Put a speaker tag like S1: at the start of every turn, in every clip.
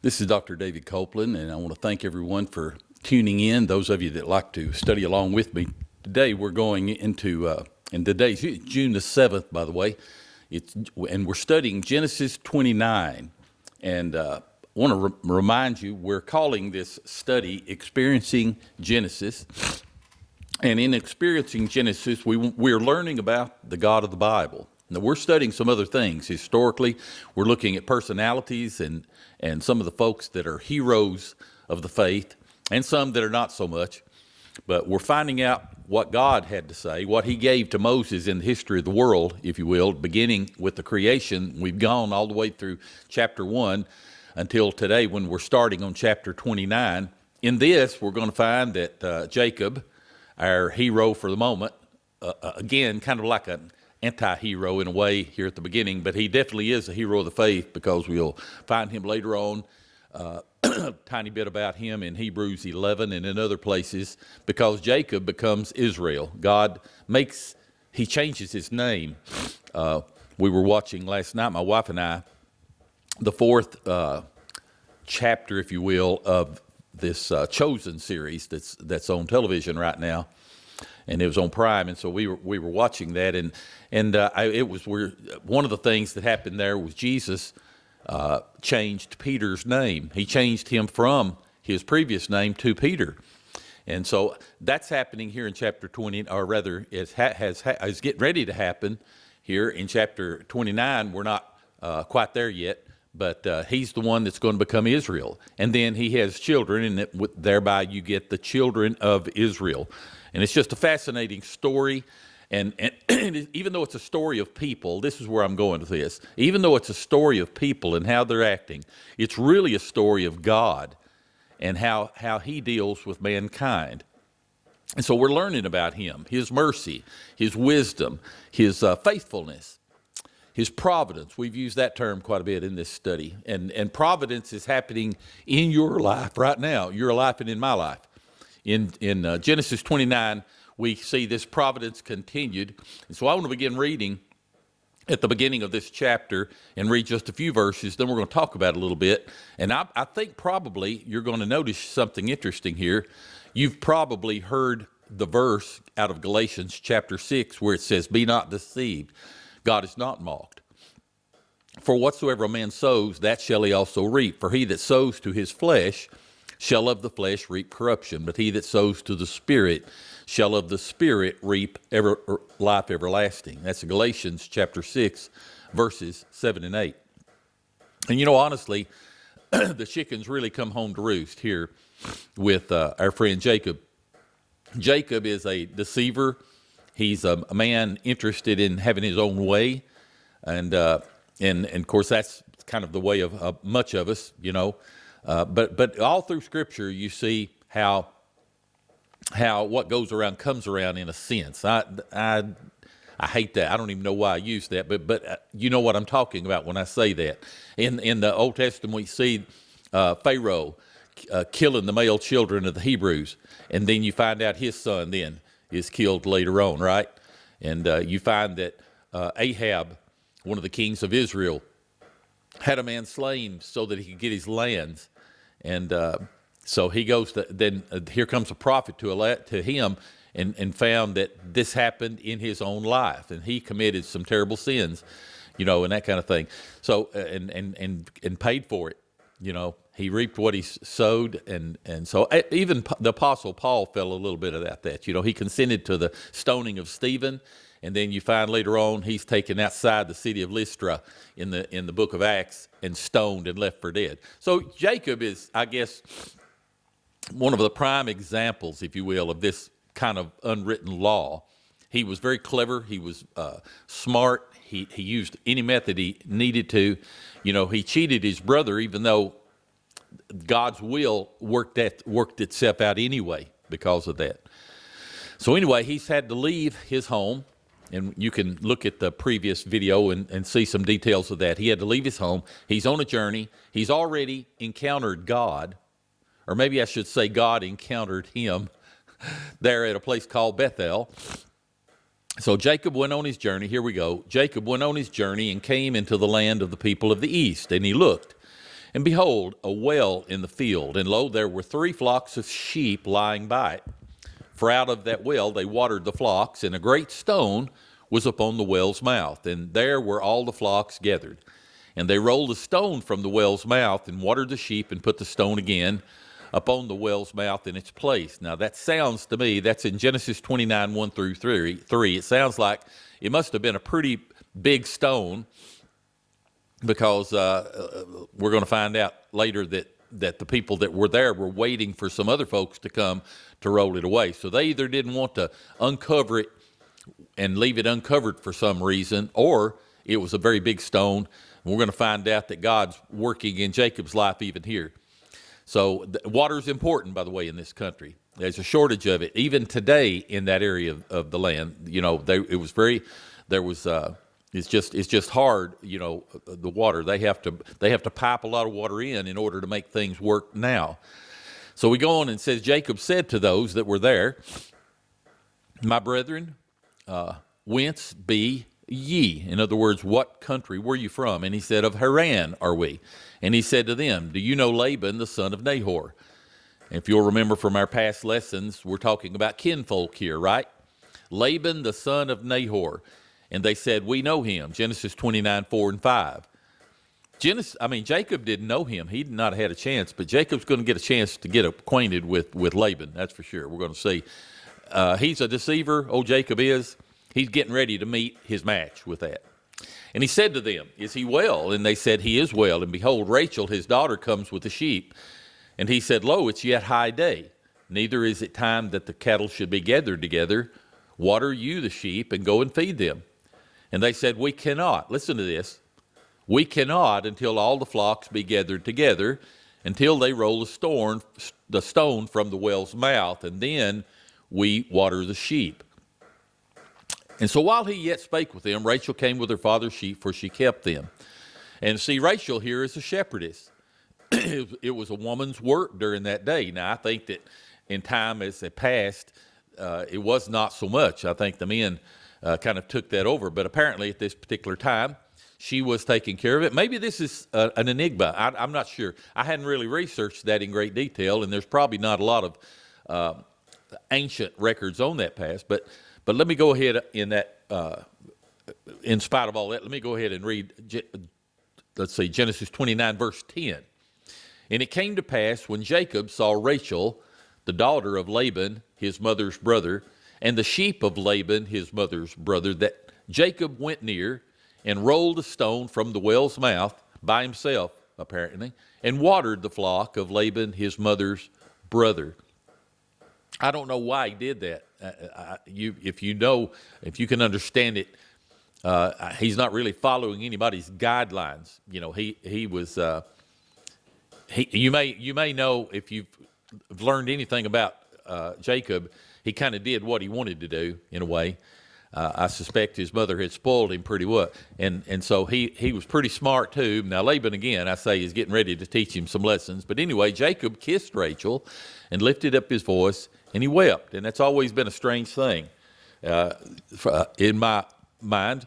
S1: This is Dr. David Copeland, and I want to thank everyone for tuning in. Those of you that like to study along with me. Today we're going into, and today's June the 7th, by the way, and we're studying Genesis 29. And I want to remind you, we're calling this study Experiencing Genesis. And in Experiencing Genesis, we're learning about the God of the Bible. Now, we're studying some other things. Historically, we're looking at personalities and some of the folks that are heroes of the faith and some that are not so much. But we're finding out what God had to say, what he gave to Moses in the history of the world, if you will, beginning with the creation. We've gone all the way through chapter 1 until today when we're starting on chapter 29. In this, we're going to find that Jacob, our hero for the moment, again, kind of like an anti-hero in a way here at the beginning, but he definitely is a hero of the faith because we'll find him later on, a tiny bit about him in Hebrews 11 and in other places, because Jacob becomes Israel. He changes his name. We were watching last night, my wife and I, the fourth chapter, if you will, of this Chosen series that's on television right now. And it was on Prime, and so we were watching that, and one of the things that happened there was Jesus changed Peter's name. He changed him from his previous name to Peter, and so that's happening here in chapter 20, or rather, is getting ready to happen here in chapter 29. We're not quite there yet, but he's the one that's going to become Israel, and then he has children, and thereby you get the children of Israel. And it's just a fascinating story. And even though it's a story of people, this is where I'm going with this. Even though it's a story of people and how they're acting, it's really a story of God and how he deals with mankind. And so we're learning about him, his mercy, his wisdom, his faithfulness, his providence. We've used that term quite a bit in this study. And providence is happening in your life right now, your life and in my life. In Genesis 29, we see this providence continued. And so I want to begin reading at the beginning of this chapter and read just a few verses. Then we're going to talk about it a little bit. And I think probably you're going to notice something interesting here. You've probably heard the verse out of Galatians chapter 6 where it says, "Be not deceived. God is not mocked. For whatsoever a man sows, that shall he also reap. For he that sows to his flesh shall of the flesh reap corruption, but he that sows to the Spirit shall of the Spirit reap life everlasting." That's Galatians chapter 6, verses 7 and 8. And honestly, the chickens really come home to roost here with our friend Jacob. Jacob is a deceiver. He's a man interested in having his own way. And of course, that's kind of the way of much of us, But all through Scripture, you see how what goes around comes around in a sense. I hate that. I don't even know why I use that, but you know what I'm talking about when I say that. In the Old Testament, we see Pharaoh killing the male children of the Hebrews, and then you find out his son then is killed later on, right? And you find that Ahab, one of the kings of Israel, had a man slain so that he could get his lands. And so he goes to, then here comes a prophet to him and found that this happened in his own life. And he committed some terrible sins, and that kind of thing. So, and paid for it, he reaped what he sowed. And so even the Apostle Paul fell a little bit about that. He consented to the stoning of Stephen. And then you find later on he's taken outside the city of Lystra in the book of Acts and stoned and left for dead. So Jacob is, I guess, one of the prime examples, if you will, of this kind of unwritten law. He was very clever. He was smart. He used any method he needed to. He cheated his brother, even though God's will worked itself out anyway because of that. So anyway, he's had to leave his home. And you can look at the previous video and see some details of that. He had to leave his home. He's on a journey. He's already encountered God, or maybe I should say God encountered him there at a place called Bethel. So Jacob went on his journey. Here we go. Jacob went on his journey and came into the land of the people of the east. And he looked, And behold, a well in the field, and lo, there were 3 flocks of sheep lying by it. For out of that well they watered the flocks, and a great stone was upon the well's mouth, and there were all the flocks gathered. And they rolled a stone from the well's mouth, and watered the sheep, and put the stone again upon the well's mouth in its place. Now that sounds to me, that's in Genesis 29, 1 through 3. It sounds like it must have been a pretty big stone, because we're going to find out later that the people that were there were waiting for some other folks to come to roll it away. So they either didn't want to uncover it and leave it uncovered for some reason, or it was a very big stone. And we're going to find out that God's working in Jacob's life even here. So water is important, by the way, in this country. There's a shortage of it even today in that area of the land. You know, it's just hard. You know, the water, they have to pipe a lot of water in order to make things work now. So we go on and says, Jacob said to those that were there, my brethren, whence be ye? In other words, what country were you from? And he said, of Haran are we. And he said to them, do you know Laban, the son of Nahor? And if you'll remember from our past lessons, we're talking about kinfolk here, right? Laban, the son of Nahor. And they said, we know him. Genesis 29, 4 and 5. Jacob didn't know him. He did not have had a chance, but Jacob's going to get a chance to get acquainted with Laban. That's for sure. We're going to see. He's a deceiver, old Jacob is. He's getting ready to meet his match with that. And he said to them, is he well? And they said, he is well. And behold, Rachel, his daughter, comes with the sheep. And he said, lo, it's yet high day. Neither is it time that the cattle should be gathered together. Water you the sheep and go and feed them. And they said, we cannot. Listen to this. We cannot until all the flocks be gathered together, until they roll the stone from the well's mouth, and then we water the sheep. And so while he yet spake with them, Rachel came with her father's sheep, for she kept them. And see, Rachel here is a shepherdess. It was a woman's work during that day. Now, I think that in time as it passed, it was not so much. I think the men kind of took that over. But apparently at this particular time, she was taking care of it. Maybe this is an enigma. I'm not sure. I hadn't really researched that in great detail, and there's probably not a lot of ancient records on that past. But let me go ahead in spite of all that, let me go ahead and read, Genesis 29, verse 10. And it came to pass when Jacob saw Rachel, the daughter of Laban, his mother's brother, and the sheep of Laban, his mother's brother, that Jacob went near and rolled a stone from the well's mouth by himself, apparently, and watered the flock of Laban, his mother's brother. I don't know why he did that. If you can understand it, he's not really following anybody's guidelines. You know, he was. You may know, if you've learned anything about Jacob, he kind of did what he wanted to do in a way. I suspect his mother had spoiled him pretty well, and so he was pretty smart too. Now Laban, again, I say, is getting ready to teach him some lessons. But anyway, Jacob kissed Rachel and lifted up his voice, and he wept. And that's always been a strange thing in my mind,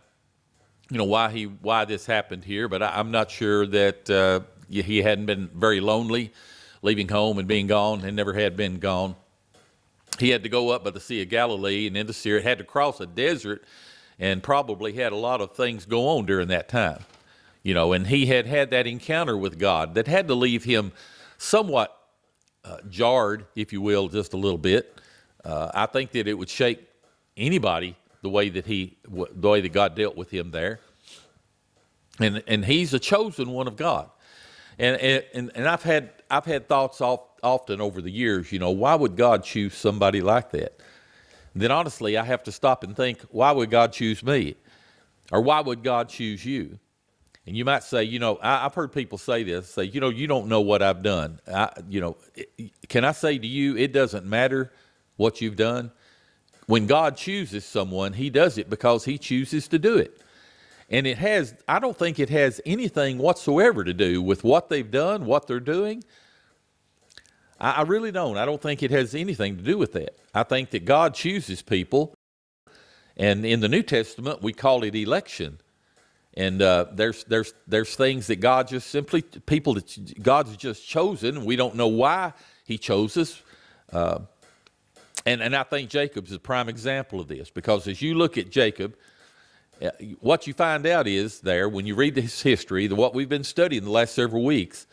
S1: you know, why this happened here. But I'm not sure that he hadn't been very lonely, leaving home and being gone, and never had been gone. He had to go up by the Sea of Galilee and into Syria, had to cross a desert, and probably had a lot of things go on during that time. You know, and he had that encounter with God that had to leave him somewhat jarred, if you will, just a little bit. I think that it would shake anybody the way that God dealt with him there. And he's a chosen one of God. And I've had thoughts often over the years, you know, why would God choose somebody like that? And then honestly, I have to stop and think, why would God choose me? Or why would God choose you? And you might say, you know, I've heard people say this, say, you know, you don't know what I've done. Can I say to you, it doesn't matter what you've done. When God chooses someone, he does it because he chooses to do it. And I don't think it has anything whatsoever to do with what they've done, what they're doing. I really don't. I don't think it has anything to do with that. I think that God chooses people, and in the New Testament, we call it election. And there's things that God just simply, people that God's just chosen. We don't know why he chose us. And I think Jacob's a prime example of this, because as you look at Jacob, what you find out is there, when you read his history, what we've been studying the last several weeks,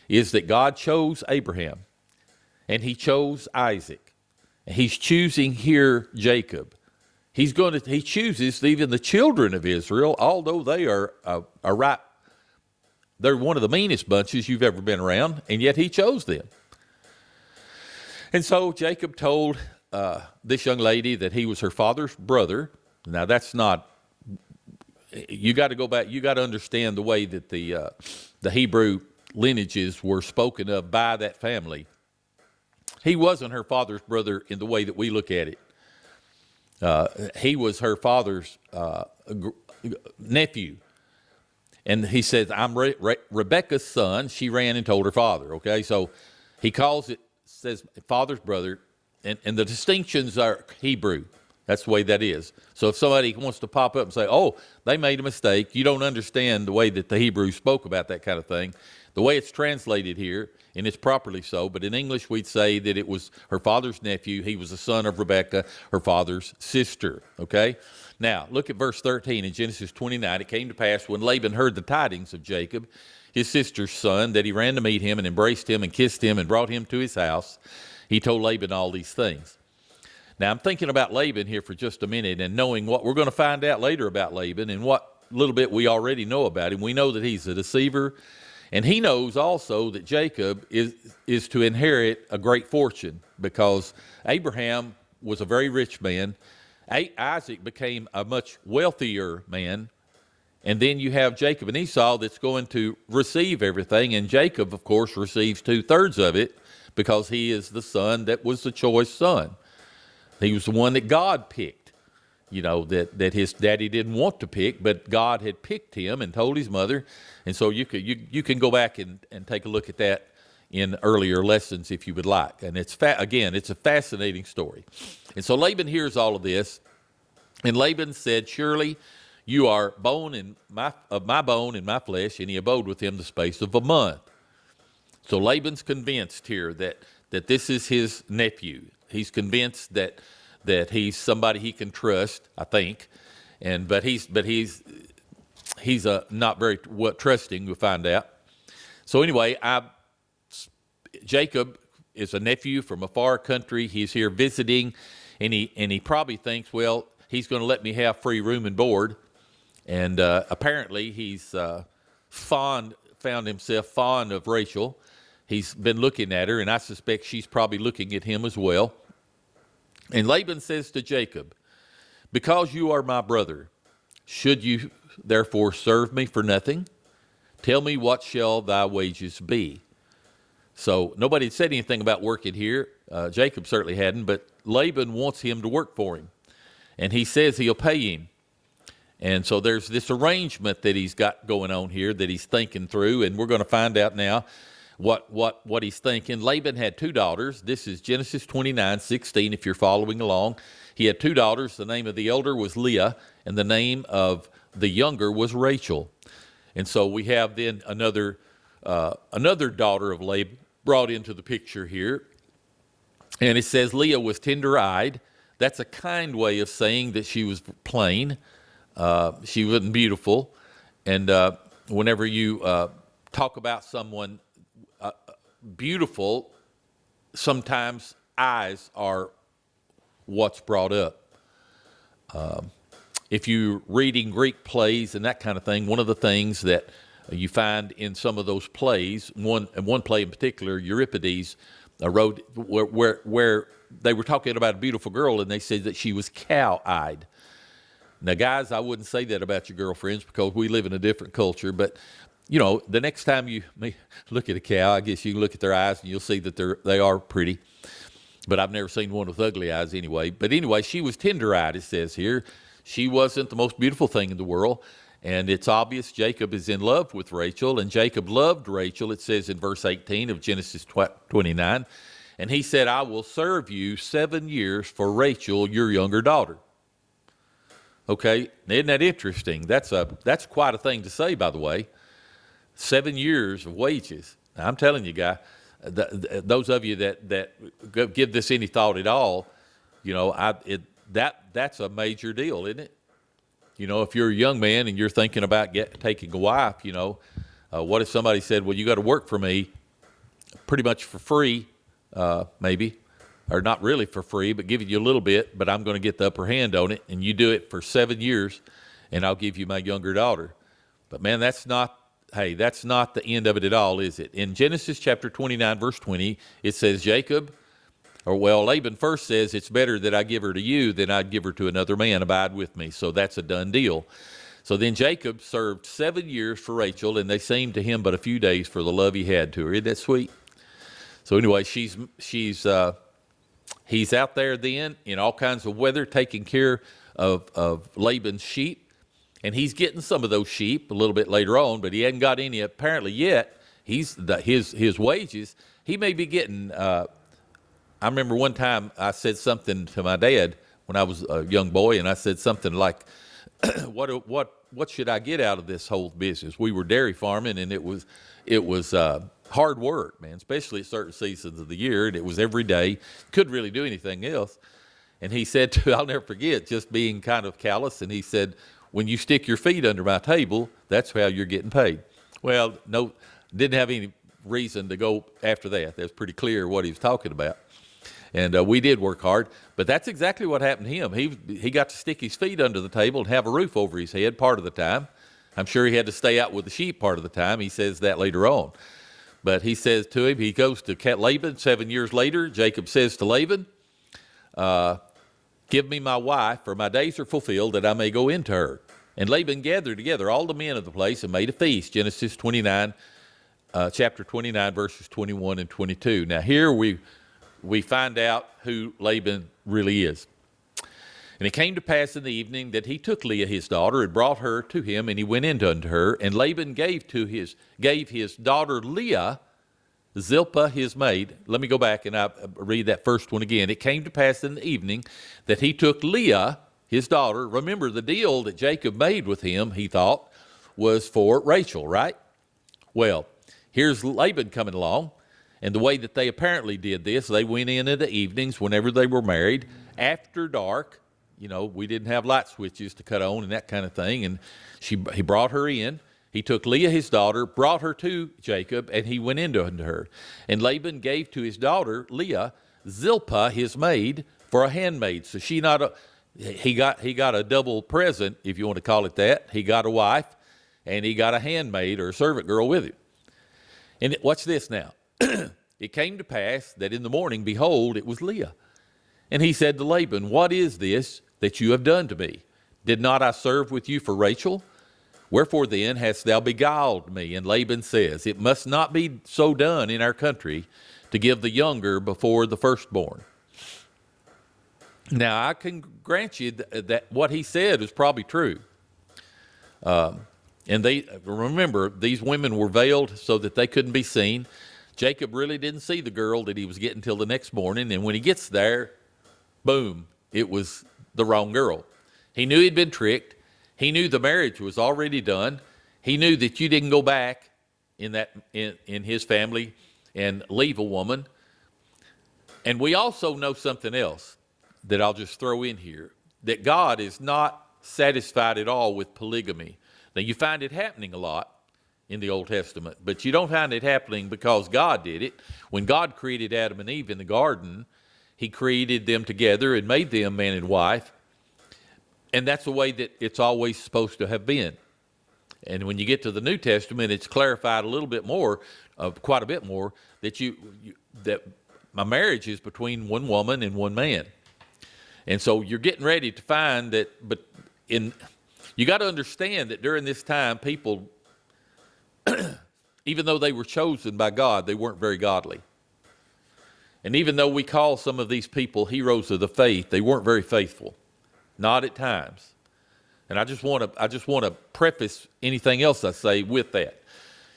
S1: is that God chose Abraham and he chose Isaac. And he's choosing here Jacob. He chooses even the children of Israel, although they are they're one of the meanest bunches you've ever been around, and yet he chose them. And so Jacob told this young lady that he was her father's brother. Now that's not, you got to go back, you got to understand the way that the Hebrew lineages were spoken of by that family. He wasn't her father's brother in the way that we look at it. He was her father's nephew. And he says, I'm Rebekah's son. She ran and told her father, okay? So he calls it, says father's brother, and the distinctions are Hebrew. That's the way that is. So if somebody wants to pop up and say, oh, they made a mistake, you don't understand the way that the Hebrew spoke about that kind of thing. The way it's translated here, and it's properly so, but in English we'd say that it was her father's nephew. He was the son of Rebekah, her father's sister, okay? Now, look at verse 13 in Genesis 29. It came to pass when Laban heard the tidings of Jacob, his sister's son, that he ran to meet him and embraced him and kissed him and brought him to his house. He told Laban all these things. Now, I'm thinking about Laban here for just a minute and knowing what we're going to find out later about Laban and what little bit we already know about him. We know that he's a deceiver, and he knows also that Jacob is to inherit a great fortune, because Abraham was a very rich man. Isaac became a much wealthier man. And then you have Jacob and Esau that's going to receive everything. And Jacob, of course, receives 2/3 of it because he is the son that was the choice son. He was the one that God picked, that his daddy didn't want to pick, but God had picked him and told his mother. And so you can go back and take a look at that in earlier lessons if you would like. And it's a fascinating story. And so Laban hears all of this, and Laban said, surely you are bone of my bone and my flesh, and he abode with him the space of a month. So Laban's convinced here that this is his nephew. He's convinced that he's somebody he can trust, I think, but he's not very trusting. We'll find out. So anyway, Jacob is a nephew from a far country. He's here visiting, and he probably thinks, well, he's going to let me have free room and board. And apparently he's found himself fond of Rachel. He's been looking at her, and I suspect she's probably looking at him as well. And Laban says to Jacob, because you are my brother, should you therefore serve me for nothing? Tell me, what shall thy wages be? So nobody had said anything about working here. Jacob certainly hadn't, but Laban wants him to work for him. And he says he'll pay him. And so there's this arrangement that he's got going on here that he's thinking through, and we're going to find out now what he's thinking. Laban had 2 daughters. This is Genesis 29:16, if you're following along. He had 2 daughters. The name of the elder was Leah, and the name of the younger was Rachel. And so we have then another daughter of Laban brought into the picture here. And it says Leah was tender-eyed. That's a kind way of saying that she was plain. She wasn't beautiful. And whenever you talk about someone beautiful, sometimes eyes are what's brought up. If you're reading Greek plays and that kind of thing, one of the things that you find in some of those plays, one play in particular, Euripides wrote, where they were talking about a beautiful girl, and they said that she was cow-eyed. Now, guys, I wouldn't say that about your girlfriends because we live in a different culture, but the next time you may look at a cow, I guess you can look at their eyes and you'll see that they are pretty. But I've never seen one with ugly eyes anyway. But anyway, she was tender-eyed, it says here. She wasn't the most beautiful thing in the world. And it's obvious Jacob is in love with Rachel, and Jacob loved Rachel, it says in verse 18 of Genesis 29. And he said, I will serve you 7 years for Rachel, your younger daughter. Okay, isn't that interesting? That's quite a thing to say, by the way. 7 years of wages. Now, I'm telling you, guy, those of you that give this any thought at all, that's a major deal, isn't it? If you're a young man and you're thinking about taking a wife, what if somebody said, well, you got to work for me pretty much for free, maybe, or not really for free, but giving you a little bit, but I'm going to get the upper hand on it, and you do it for 7 years, and I'll give you my younger daughter. But man, that's not the end of it at all, is it? In Genesis chapter 29, verse 20, it says Laban first says, it's better that I give her to you than I'd give her to another man. Abide with me. So that's a done deal. So then Jacob served 7 years for Rachel, and they seemed to him but a few days for the love he had to her. Isn't that sweet? So anyway, he's out there then in all kinds of weather taking care of Laban's sheep. And he's getting some of those sheep a little bit later on, but he hadn't got any apparently yet. His wages, he may be getting. I remember one time I said something to my dad when I was a young boy, and I said something like, "What should I get out of this whole business?" We were dairy farming, and it was hard work, man, especially at certain seasons of the year, and it was every day. Couldn't really do anything else. And he said, I'll never forget, just being kind of callous, and he said, when you stick your feet under my table, that's how you're getting paid. Well, no, didn't have any reason to go after that. That's pretty clear what he was talking about. And we did work hard, but that's exactly what happened to him. He got to stick his feet under the table and have a roof over his head part of the time. I'm sure he had to stay out with the sheep part of the time. He says that later on. But he says to him, he goes to Laban 7 years later. Jacob says to Laban, give me my wife, for my days are fulfilled, that I may go into her. And Laban gathered together all the men of the place and made a feast. Genesis 29, chapter 29, verses 21 and 22. Now here we find out who Laban really is. And it came to pass in the evening that he took Leah his daughter and brought her to him, and he went in unto her. And Laban gave his daughter Leah Zilpah his maid. Let me go back and I read that first one again. It came to pass in the evening that he took Leah, his daughter. Remember, the deal that Jacob made with him, he thought, was for Rachel, right? Well, here's Laban coming along, and the way that they apparently did this, they went in the evenings whenever they were married, after dark. We didn't have light switches to cut on and that kind of thing, and he brought her in. He took Leah his daughter, brought her to Jacob, and he went into her. And Laban gave to his daughter Leah Zilpah his maid for a handmaid. So he got a double present, if you want to call it that. He got a wife, and he got a handmaid or a servant girl with him. And watch this now. It came to pass that in the morning, behold, it was Leah. And he said to Laban, what is this that you have done to me? Did not I serve with you for Rachel? Wherefore then hast thou beguiled me? And Laban says, it must not be so done in our country to give the younger before the firstborn. Now, I can grant you that what he said is probably true. And remember, these women were veiled so that they couldn't be seen. Jacob really didn't see the girl that he was getting till the next morning. And when he gets there, boom, it was the wrong girl. He knew he'd been tricked. He knew the marriage was already done. He knew that you didn't go back in his family and leave a woman. And we also know something else that I'll just throw in here, that God is not satisfied at all with polygamy. Now, you find it happening a lot in the Old Testament, but you don't find it happening because God did it. When God created Adam and Eve in the garden, he created them together and made them man and wife. And that's the way that it's always supposed to have been. And when you get to the New Testament, it's clarified a little bit more, quite a bit more, that my marriage is between one woman and one man. And so you're getting ready to find that, but you got to understand that during this time, people, even though they were chosen by God, they weren't very godly. And even though we call some of these people heroes of the faith, they weren't very faithful. Not at times. And I just want to preface anything else I say with that,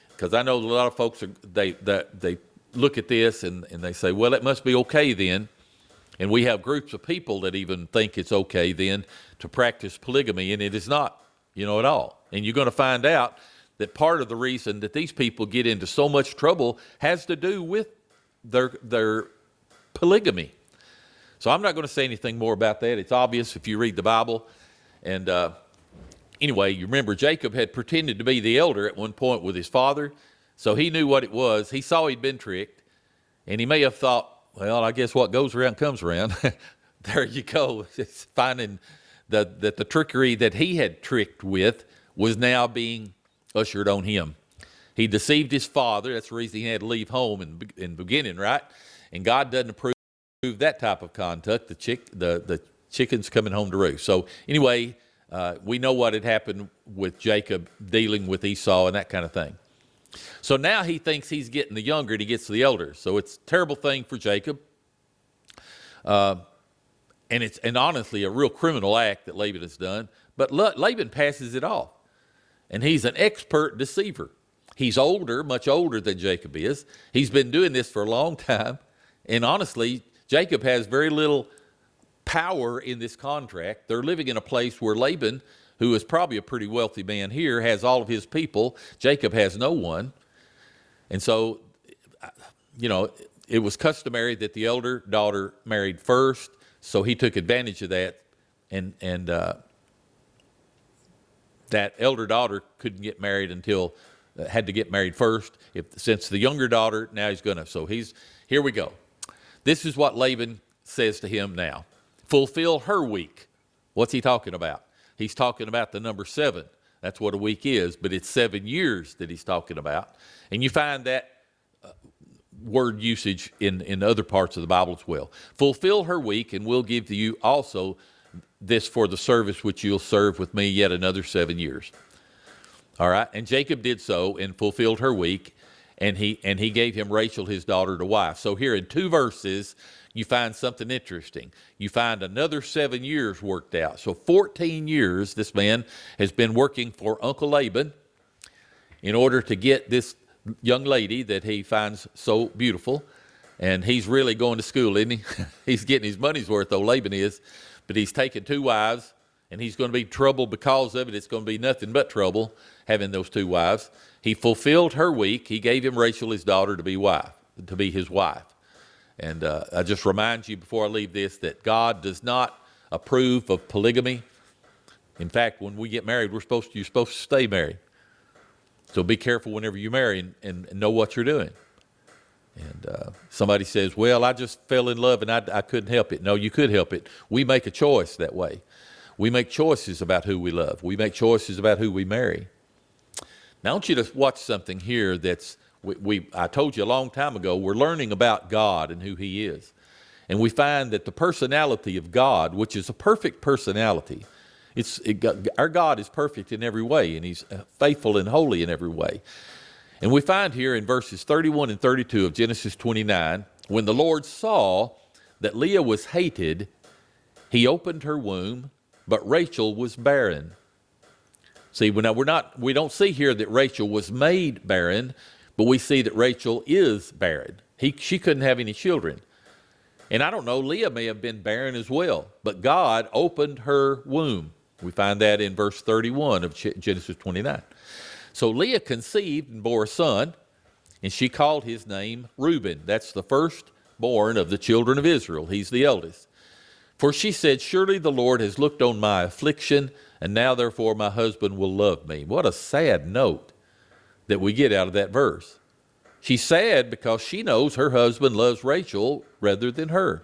S1: because I know a lot of folks they look at this and they say, well, it must be okay then And we have groups of people that even think it's okay then to practice polygamy, and it is not, at all. And you're going to find out that part of the reason that these people get into so much trouble has to do with their polygamy. So I'm not going to say anything more about that. It's obvious if you read the Bible. And anyway, you remember Jacob had pretended to be the elder at one point with his father, so he knew what it was. He saw he'd been tricked, and he may have thought, well, I guess what goes around comes around. There you go. It's finding that the trickery that he had tricked with was now being ushered on him. He deceived his father. That's the reason he had to leave home in the beginning, right? And God doesn't approve that type of conduct. The chicken's coming home to roost. So anyway, we know what had happened with Jacob dealing with Esau and that kind of thing. So now he thinks he's getting the younger and he gets the elder. So it's a terrible thing for Jacob. And it's honestly a real criminal act that Laban has done. But Laban passes it off. And he's an expert deceiver. He's older, much older than Jacob is. He's been doing this for a long time. And honestly, Jacob has very little power in this contract. They're living in a place where Laban, who is probably a pretty wealthy man here, has all of his people. Jacob has no one. And so, it was customary that the elder daughter married first. So he took advantage of that. And that elder daughter couldn't get married until, had to get married first. Since the younger daughter, now he's going to. So here we go. This is what Laban says to him now. Fulfill her week. What's he talking about? He's talking about the number 7. That's what a week is, but it's 7 years that he's talking about. And you find that word usage in other parts of the Bible as well. Fulfill her week, and we'll give to you also this for the service which you'll serve with me yet another 7 years. All right, and Jacob did so and fulfilled her week, and he gave him Rachel, his daughter, to wife. So here in 2 verses, you find something interesting. You find another 7 years worked out. So 14 years this man has been working for Uncle Laban in order to get this young lady that he finds so beautiful. And he's really going to school, isn't he? He's getting his money's worth, though, Laban is. But he's taken 2 wives, and he's going to be troubled because of it. It's going to be nothing but trouble having those 2 wives. He fulfilled her week. He gave him Rachel, his daughter, to be his wife. And I just remind you before I leave this that God does not approve of polygamy. In fact, when we get married, you're supposed to stay married. So be careful whenever you marry and know what you're doing. And somebody says, well, I just fell in love and I couldn't help it. No, you could help it. We make a choice that way. We make choices about who we love. We make choices about who we marry. Now, I want you to watch something here that's, I told you a long time ago, we're learning about God and who he is. And we find that the personality of God, which is a perfect personality, our God is perfect in every way, and he's faithful and holy in every way. And we find here in verses 31 and 32 of Genesis 29, when the Lord saw that Leah was hated, he opened her womb, but Rachel was barren. See, now we don't see here that Rachel was made barren, but we see that Rachel is barren. She couldn't have any children. And I don't know, Leah may have been barren as well, but God opened her womb. We find that in verse 31 of Genesis 29. So Leah conceived and bore a son, and she called his name Reuben. That's the firstborn of the children of Israel. He's the eldest. For she said, surely the Lord has looked on my affliction, and now therefore my husband will love me. What a sad note that we get out of that verse. She's sad because she knows her husband loves Rachel rather than her.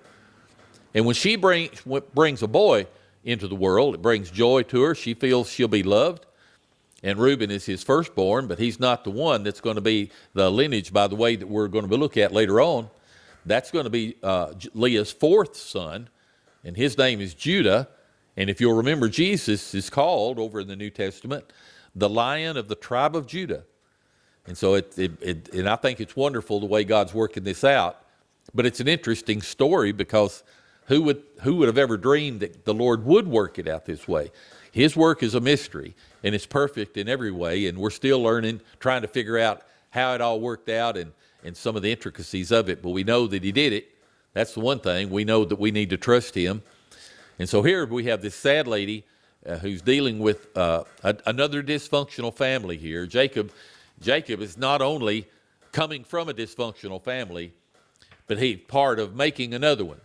S1: And when she brings a boy into the world, it brings joy to her. She feels she'll be loved. And Reuben is his firstborn, but he's not the one that's going to be the lineage, by the way, that we're going to look at later on. That's going to be Leah's 4th son, and his name is Judah. And if you'll remember, Jesus is called over in the New Testament the Lion of the tribe of Judah. And so and I think it's wonderful the way God's working this out. But it's an interesting story because who would have ever dreamed that the Lord would work it out this way? His work is a mystery, and it's perfect in every way, and we're still learning, trying to figure out how it all worked out and some of the intricacies of it. But we know that he did it. That's the one thing. We know that we need to trust him. And so here we have this sad lady who's dealing with another dysfunctional family here. Jacob is not only coming from a dysfunctional family, but he's part of making another one.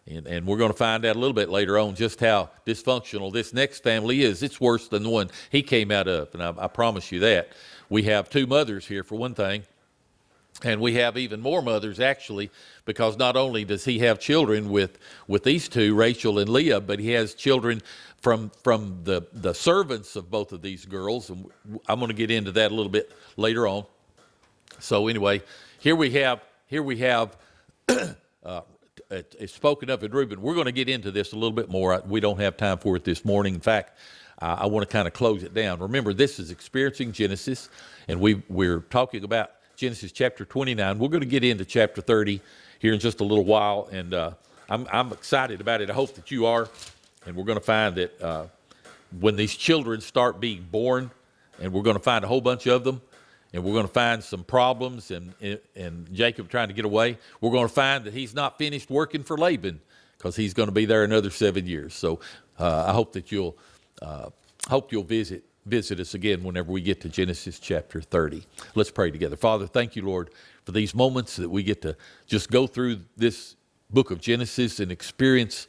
S1: And we're going to find out a little bit later on just how dysfunctional this next family is. It's worse than the one he came out of, and I promise you that. We have two mothers here, for one thing, and we have even more mothers, actually, because not only does he have children with these two, Rachel and Leah, but he has children from the servants of both of these girls, and I'm going to get into that a little bit later on. So anyway, here we have it's spoken of in Reuben. We're going to get into this a little bit more. We don't have time for it this morning. In fact, I want to kind of close it down. Remember, this is Experiencing Genesis, and we're talking about Genesis chapter 29. We're going to get into chapter 30 here in just a little while, and I'm excited about it. I hope that you are, and we're going to find that when these children start being born, and we're going to find a whole bunch of them, and we're going to find some problems, and Jacob trying to get away. We're going to find that he's not finished working for Laban because he's going to be there another 7 years. So I hope that you'll visit us again whenever we get to Genesis chapter 30. Let's pray together. Father, thank you, Lord, for these moments that we get to just go through this book of Genesis and experience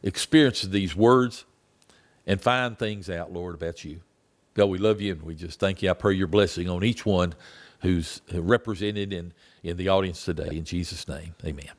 S1: these words and find things out, Lord, about you. God, we love you, and we just thank you. I pray your blessing on each one who's represented in the audience today. In Jesus' name, amen.